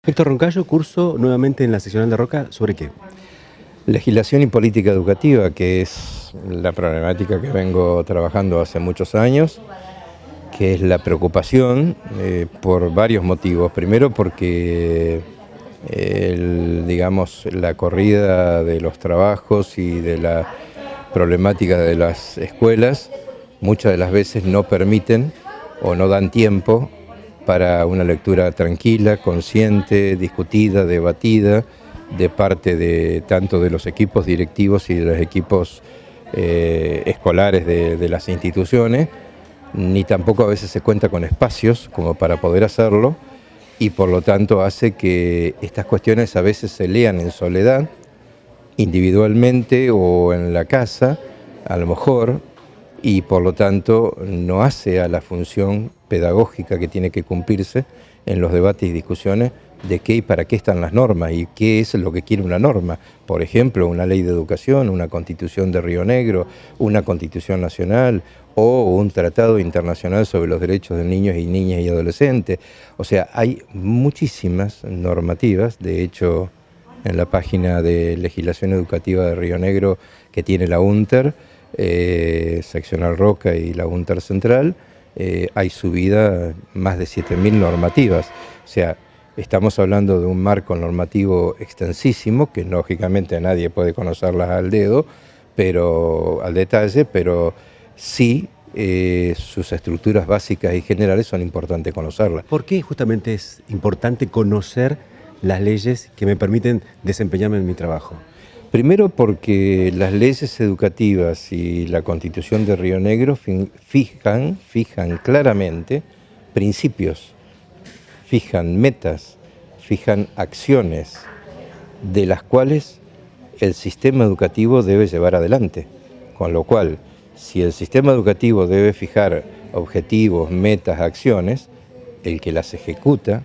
Héctor Roncayo, curso nuevamente en la seccional de Roca, ¿sobre qué? Legislación y política educativa, que es la problemática que vengo trabajando hace muchos años, que es la preocupación por varios motivos. Primero porque la corrida de los trabajos y de la problemática de las escuelas muchas de las veces no permiten o no dan tiempo para una lectura tranquila, consciente, discutida, debatida, de parte de tanto de los equipos directivos y de los equipos escolares de las instituciones, ni tampoco a veces se cuenta con espacios como para poder hacerlo, y por lo tanto hace que estas cuestiones a veces se lean en soledad, individualmente o en la casa, a lo mejor, y por lo tanto no hace a la función pedagógica que tiene que cumplirse en los debates y discusiones de qué y para qué están las normas y qué es lo que quiere una norma. Por ejemplo, una ley de educación, una constitución de Río Negro, una constitución nacional o un tratado internacional sobre los derechos de niños y niñas y adolescentes. O sea, hay muchísimas normativas. De hecho, en la página de legislación educativa de Río Negro que tiene la UNTER, seccional Roca y la UNTER Central, hay subida más de 7.000 normativas. O sea, estamos hablando de un marco normativo extensísimo, que lógicamente nadie puede conocerlas al dedo, pero al detalle, pero sí sus estructuras básicas y generales son importantes conocerlas. ¿Por qué justamente es importante conocer las leyes que me permiten desempeñarme en mi trabajo? Primero porque las leyes educativas y la Constitución de Río Negro fijan claramente principios, fijan metas, fijan acciones de las cuales el sistema educativo debe llevar adelante. Con lo cual, si el sistema educativo debe fijar objetivos, metas, acciones, el que las ejecuta,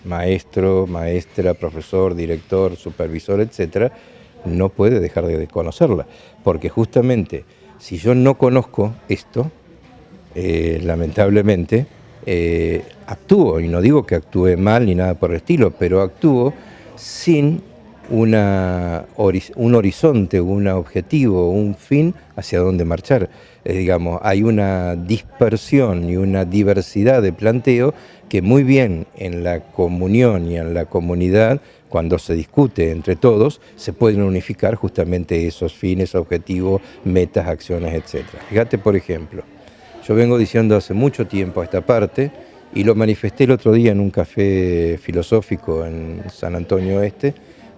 maestro, maestra, profesor, director, supervisor, etcétera, no puede dejar de conocerla, porque justamente si yo no conozco esto, lamentablemente actúo, y no digo que actúe mal ni nada por el estilo, pero actúo sin un horizonte, un objetivo, un fin hacia dónde marchar. Digamos, hay una dispersión y una diversidad de planteo que muy bien en la comunión y en la comunidad, cuando se discute entre todos, se pueden unificar justamente esos fines, objetivos, metas, acciones, etc. Fíjate, por ejemplo, yo vengo diciendo hace mucho tiempo esta parte, y lo manifesté el otro día en un café filosófico en San Antonio Este,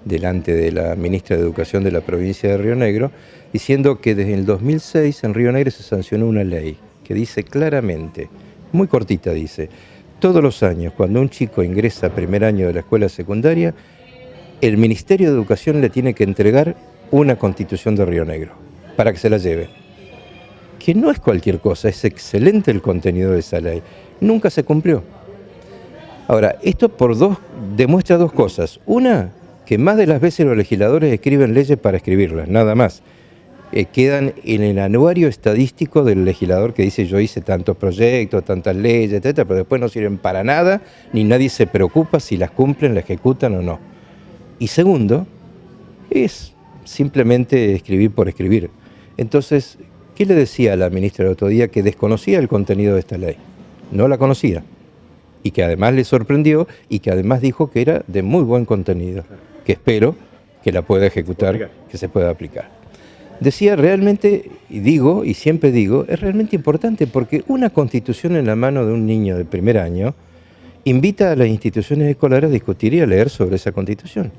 delante de la ministra de Educación de la provincia de Río Negro, diciendo que desde el 2006 en Río Negro se sancionó una ley que dice claramente, muy cortita dice, todos los años cuando un chico ingresa a primer año de la escuela secundaria, el Ministerio de Educación le tiene que entregar una Constitución de Río Negro para que se la lleve. Que no es cualquier cosa, es excelente el contenido de esa ley. Nunca se cumplió. Ahora, esto demuestra dos cosas. Una, que más de las veces los legisladores escriben leyes para escribirlas, nada más. Quedan en el anuario estadístico del legislador que dice yo hice tantos proyectos, tantas leyes, etcétera, pero después no sirven para nada, ni nadie se preocupa si las cumplen, las ejecutan o no. Y segundo, es simplemente escribir por escribir. Entonces, ¿qué le decía a la ministra el otro día? Que desconocía el contenido de esta ley, no la conocía, y que además le sorprendió y que además dijo que era de muy buen contenido, que espero que la pueda ejecutar, que se pueda aplicar. Decía realmente, y digo, y siempre digo, es realmente importante porque una constitución en la mano de un niño de primer año invita a las instituciones escolares a discutir y a leer sobre esa constitución,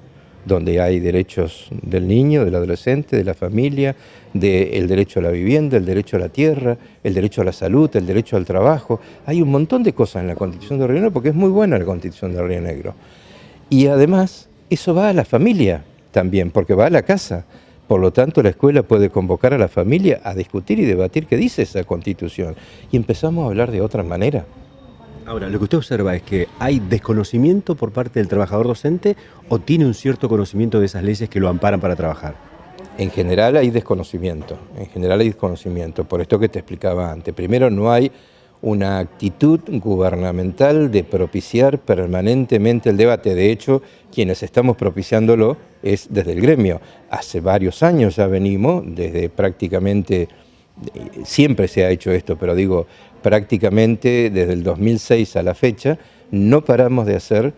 donde hay derechos del niño, del adolescente, de la familia, del derecho a la vivienda, el derecho a la tierra, el derecho a la salud, el derecho al trabajo. Hay un montón de cosas en la Constitución de Río Negro porque es muy buena la Constitución de Río Negro. Y además, eso va a la familia también, porque va a la casa. Por lo tanto, la escuela puede convocar a la familia a discutir y debatir qué dice esa Constitución. Y empezamos a hablar de otra manera. Ahora, lo que usted observa es que hay desconocimiento por parte del trabajador docente o tiene un cierto conocimiento de esas leyes que lo amparan para trabajar. En general hay desconocimiento, por esto que te explicaba antes. Primero, no hay una actitud gubernamental de propiciar permanentemente el debate. De hecho, quienes estamos propiciándolo es desde el gremio. Hace varios años ya venimos, desde prácticamente, siempre se ha hecho esto, pero digo, prácticamente desde el 2006 a la fecha, no paramos de hacer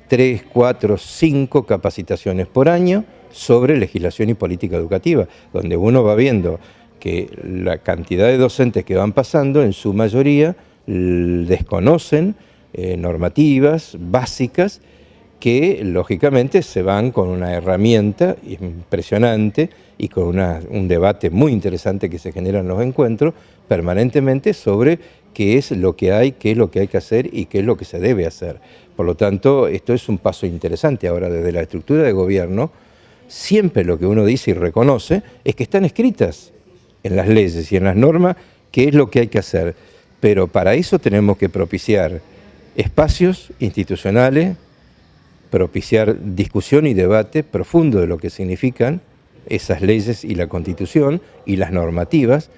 3, 4, 5 capacitaciones por año sobre legislación y política educativa, donde uno va viendo que la cantidad de docentes que van pasando, en su mayoría, desconocen normativas básicas que, lógicamente, se van con una herramienta impresionante y con un debate muy interesante que se genera en los encuentros permanentemente sobre qué es lo que hay, qué es lo que hay que hacer y qué es lo que se debe hacer. Por lo tanto, esto es un paso interesante. Ahora, desde la estructura de gobierno, siempre lo que uno dice y reconoce es que están escritas en las leyes y en las normas qué es lo que hay que hacer. Pero para eso tenemos que propiciar espacios institucionales, propiciar discusión y debate profundo de lo que significan esas leyes y la Constitución y las normativas.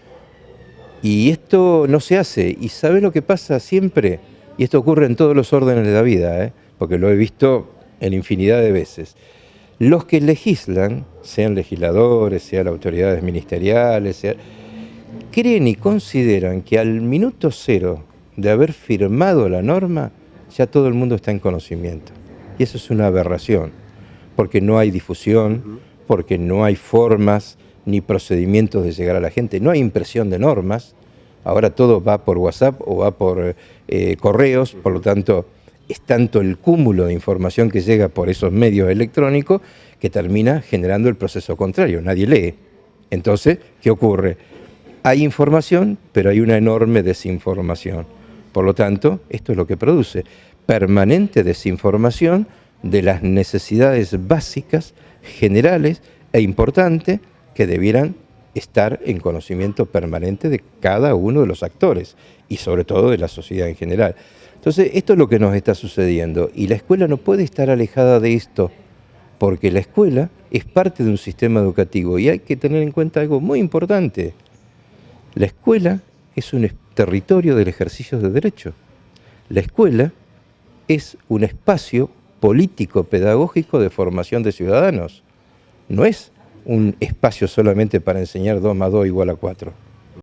Y esto no se hace. ¿Y sabe lo que pasa siempre? Y esto ocurre en todos los órdenes de la vida, porque lo he visto en infinidad de veces. Los que legislan, sean legisladores, sean autoridades ministeriales, creen y consideran que al minuto cero de haber firmado la norma, ya todo el mundo está en conocimiento. Y eso es una aberración, porque no hay difusión, porque no hay formas ni procedimientos de llegar a la gente, no hay impresión de normas. Ahora todo va por WhatsApp o va por correos, por lo tanto es tanto el cúmulo de información que llega por esos medios electrónicos que termina generando el proceso contrario, nadie lee. Entonces, ¿qué ocurre? Hay información, pero hay una enorme desinformación. Por lo tanto, esto es lo que produce permanente desinformación de las necesidades básicas, generales e importantes que debieran estar en conocimiento permanente de cada uno de los actores y sobre todo de la sociedad en general. Entonces, esto es lo que nos está sucediendo y la escuela no puede estar alejada de esto, porque la escuela es parte de un sistema educativo y hay que tener en cuenta algo muy importante. La escuela es un territorio del ejercicio de derecho. La escuela es un espacio político-pedagógico de formación de ciudadanos. No es un espacio solamente para enseñar 2 más 2 igual a 4.